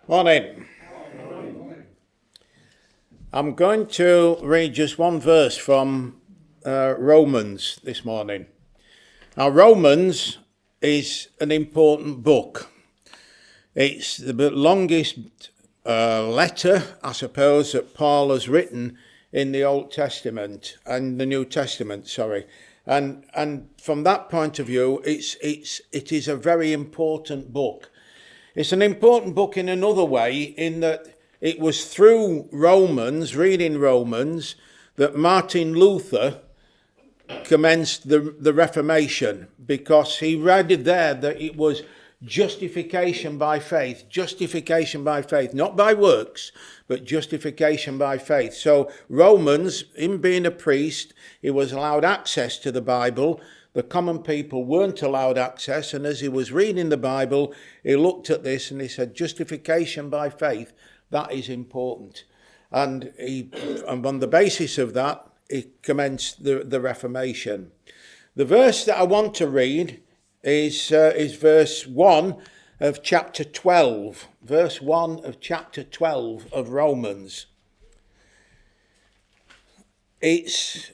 Morning. I'm going to read just one verse from Romans this morning. Now, Romans is an important book. It's the longest letter, I suppose, that Paul has written in the Old Testament and the New Testament, And from that point of view, it is a very important book. It's an important book in another way, in that it was through Romans, reading Romans, that Martin Luther commenced the Reformation, because he read there that it was justification by faith, not by works, but justification by faith. So Romans, him being a priest, he was allowed access to the Bible. The common people weren't allowed access, and as he was reading the Bible, he looked at this and he said, justification by faith, that is important. And on the basis of that, he commenced the Reformation. The verse that I want to read is verse 1 of chapter 12. Verse 1 of chapter 12 of Romans. It's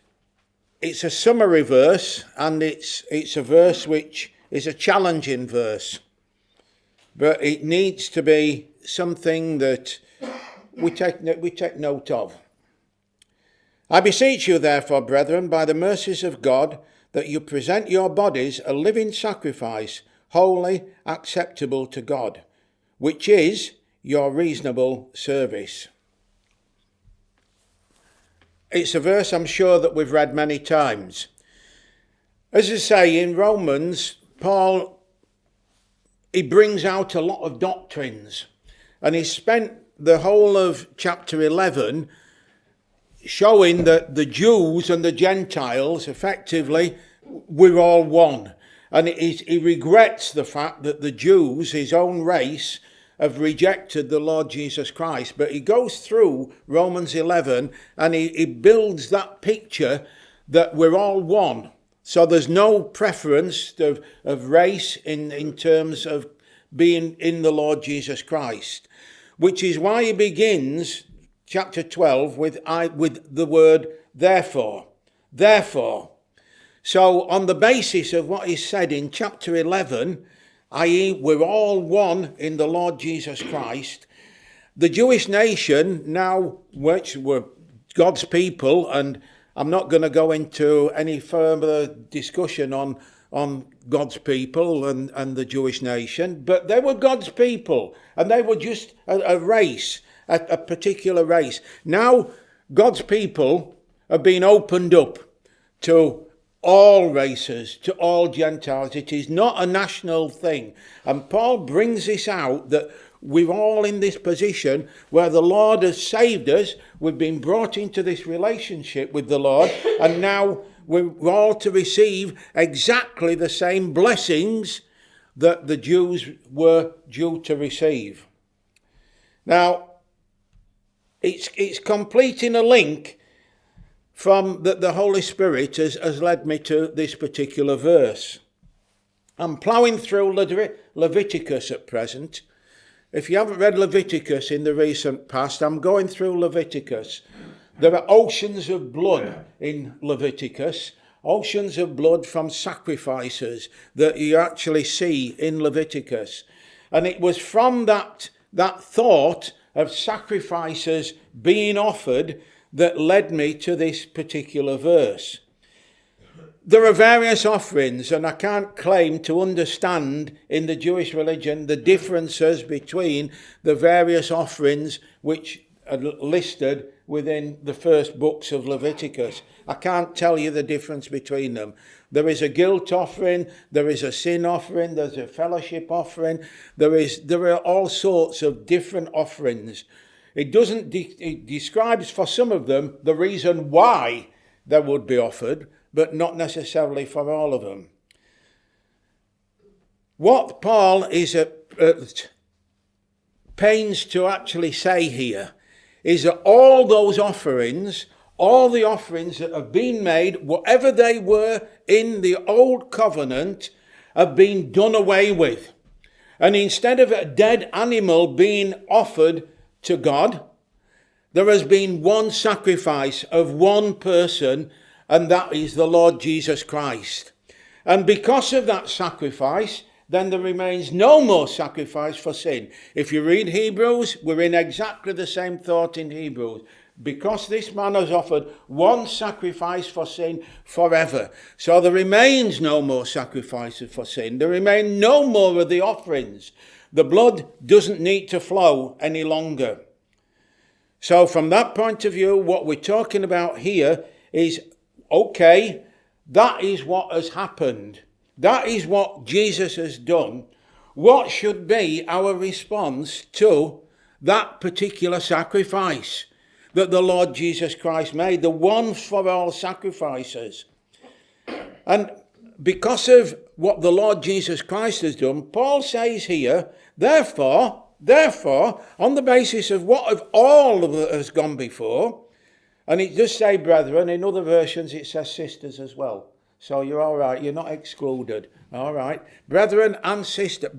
a summary verse, and it's a verse which is a challenging verse. But it needs to be something that we take note of. I beseech you, therefore, brethren, by the mercies of God, that you present your bodies a living sacrifice, holy, acceptable to God, which is your reasonable service. It's a verse I'm sure that we've read many times. As I say, in Romans, Paul, he brings out a lot of doctrines, and he spent the whole of chapter 11 showing that the Jews and the Gentiles, effectively, we're all one. And he regrets the fact that the Jews, his own race, have rejected the Lord Jesus Christ. But he goes through Romans 11 and he builds that picture that we're all one. So there's no preference of race in terms of being in the Lord Jesus Christ, which is why he begins chapter 12 with the word therefore. Therefore. So on the basis of what is said in chapter 11, i.e. we're all one in the Lord Jesus Christ, the Jewish nation now, which were God's people, and I'm not going to go into any further discussion on God's people and the Jewish nation, but they were God's people, and they were just a race, a particular race. Now God's people have been opened up to all races, to all Gentiles. It is not a national thing. And Paul brings this out, that we're all in this position where the Lord has saved us. We've been brought into this relationship with the Lord, and now we're all to receive exactly the same blessings that the Jews were due to receive. Now, it's completing a link from that the Holy Spirit has led me to this particular verse. I'm ploughing through Leviticus at present. If you haven't read Leviticus in the recent past, I'm going through Leviticus. There are oceans of blood in Leviticus, oceans of blood from sacrifices that you actually see in Leviticus. And it was from that thought of sacrifices being offered that led me to this particular verse. There are various offerings, and I can't claim to understand in the Jewish religion the differences between the various offerings which are listed within the first books of Leviticus. I can't tell you the difference between them. There is a guilt offering, there is a sin offering, there's a fellowship offering, there are all sorts of different offerings. It describes for some of them the reason why they would be offered, but not necessarily for all of them. What Paul is at pains to actually say here is that all those offerings, all the offerings that have been made, whatever they were in the old covenant, have been done away with. And instead of a dead animal being offered to God, there has been one sacrifice of one person, and that is the Lord Jesus Christ. And because of that sacrifice, then there remains no more sacrifice for sin. If you read Hebrews, we're in exactly the same thought in Hebrews. Because this man has offered one sacrifice for sin forever. So there remains no more sacrifices for sin. There remain no more of the offerings. The blood doesn't need to flow any longer. So from that point of view, what we're talking about here is, okay, that is what has happened. That is what Jesus has done. What should be our response to that particular sacrifice that the Lord Jesus Christ made, the once for all sacrifices? And because of what the Lord Jesus Christ has done, Paul says here, therefore, on the basis of what of all that has gone before, and it does say brethren, in other versions it says sisters as well. So you're all right, you're not excluded. All right. Brethren and sisters,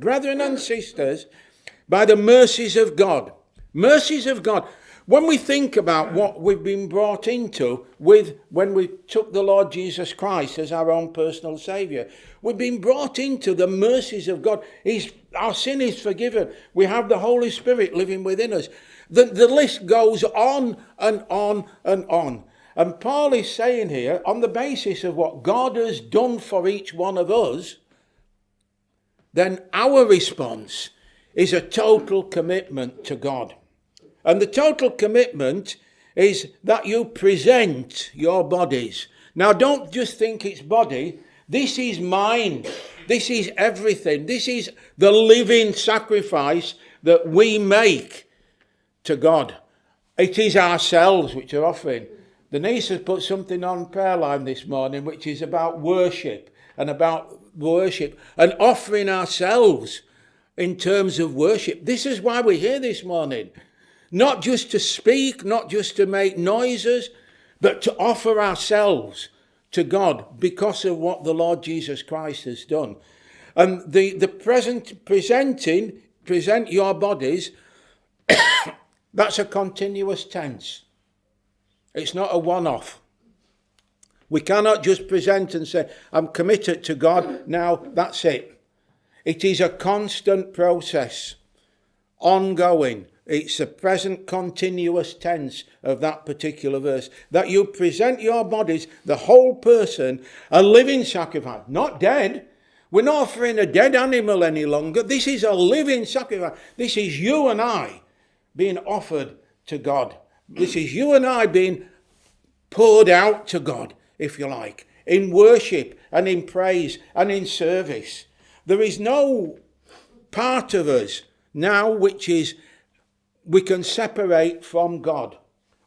by the mercies of God. Mercies of God. When we think about what we've been brought into when we took the Lord Jesus Christ as our own personal Saviour, we've been brought into the mercies of God. Our sin is forgiven. We have the Holy Spirit living within us. The list goes on and on and on. And Paul is saying here, on the basis of what God has done for each one of us, then our response is a total commitment to God. And the total commitment is that you present your bodies. Now, don't just think it's body. This is mind. This is everything. This is the living sacrifice that we make to God. It is ourselves which are offering. Denise has put something on prayer line this morning which is about worship and offering ourselves in terms of worship. This is why we're here this morning. Not just to speak, not just to make noises, but to offer ourselves to God because of what the Lord Jesus Christ has done. And present your bodies, that's a continuous tense. It's not a one-off. We cannot just present and say, I'm committed to God, now that's it. It is a constant process, ongoing. It's the present continuous tense of that particular verse. That you present your bodies, the whole person, a living sacrifice, not dead. We're not offering a dead animal any longer. This is a living sacrifice. This is you and I being offered to God. This is you and I being poured out to God, if you like, in worship and in praise and in service. There is no part of us now which is we can separate from God.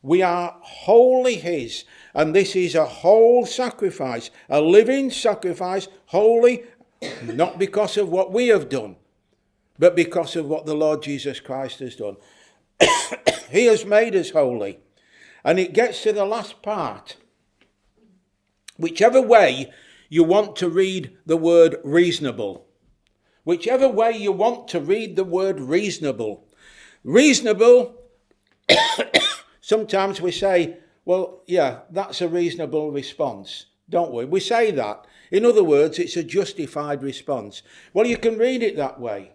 We are wholly his, and this is a whole sacrifice, a living sacrifice, holy, not because of what we have done, but because of what the Lord Jesus Christ has done. He has made us holy. And it gets to the last part. Whichever way you want to read the word reasonable. Whichever way you want to read the word reasonable. Reasonable, sometimes we say, well, yeah, that's a reasonable response, don't we? We say that. In other words, it's a justified response. Well, you can read it that way.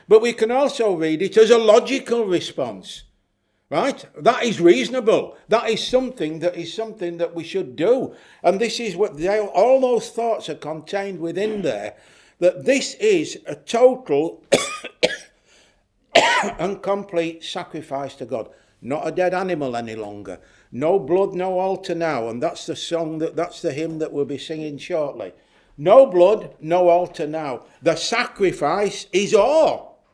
But we can also read it as a logical response. Right? That is reasonable. That is something that we should do. And this is what all those thoughts are contained within there. That this is a total and complete sacrifice to God. Not a dead animal any longer. No blood, no altar now. And that's the hymn that we'll be singing shortly. No blood, no altar now. The sacrifice is all.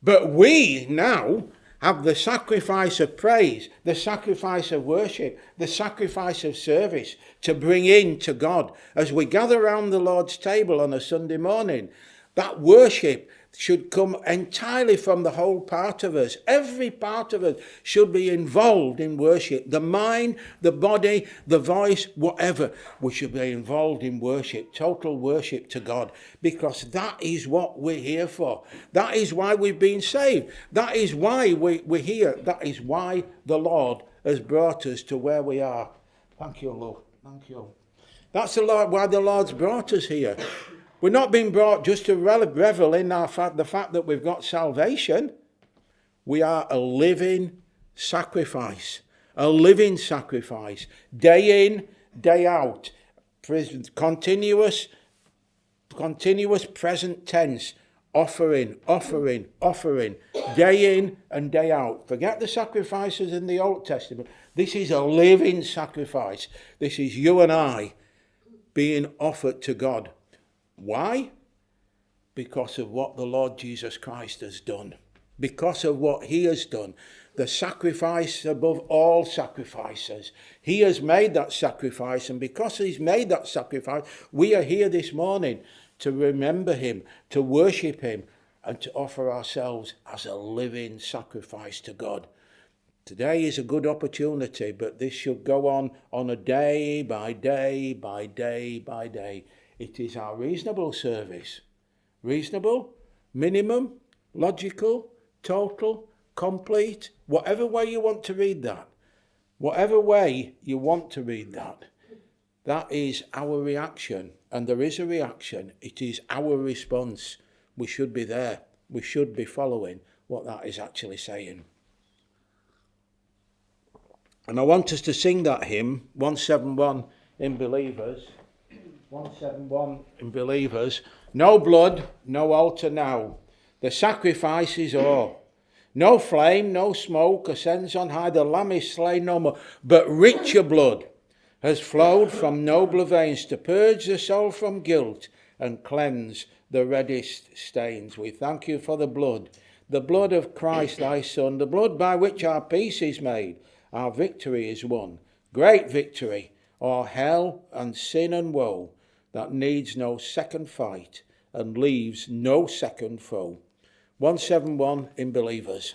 But we now have the sacrifice of praise, the sacrifice of worship, the sacrifice of service to bring in to God as we gather around the Lord's table on a Sunday morning. That worship, should come entirely from the whole part of us. Every part of us should be involved in worship. The mind, the body, the voice, whatever. We should be involved in worship, total worship to God, because that is what we're here for. That is why we've been saved. That is why we're here. That is why the Lord has brought us to where we are. Thank you, Lord. Thank you. That's why the Lord's brought us here. We're not being brought just to revel in the fact that we've got salvation. We are a living sacrifice. A living sacrifice. Day in, day out. Continuous present tense. Offering. Day in and day out. Forget the sacrifices in the Old Testament. This is a living sacrifice. This is you and I being offered to God. Why? Because of what the Lord Jesus Christ has done. Because of what he has done. The sacrifice above all sacrifices. He has made that sacrifice, and because he's made that sacrifice, we are here this morning to remember him, to worship him, and to offer ourselves as a living sacrifice to God. Today is a good opportunity, but this should go on a day by day by day by day. It is our reasonable service. Reasonable, minimum, logical, total, complete, whatever way you want to read that. Whatever way you want to read that. That is our reaction. And there is a reaction. It is our response. We should be there. We should be following what that is actually saying. And I want us to sing that hymn, 171 in Believers. 171 in Believers. No blood, no altar now. The sacrifice is all. No flame, no smoke ascends on high. The Lamb is slain no more. But richer blood has flowed from nobler veins to purge the soul from guilt and cleanse the reddest stains. We thank you for the blood of Christ thy Son, the blood by which our peace is made, our victory is won. Great victory o'er hell and sin and woe, that needs no second fight and leaves no second foe. 171 in Believers.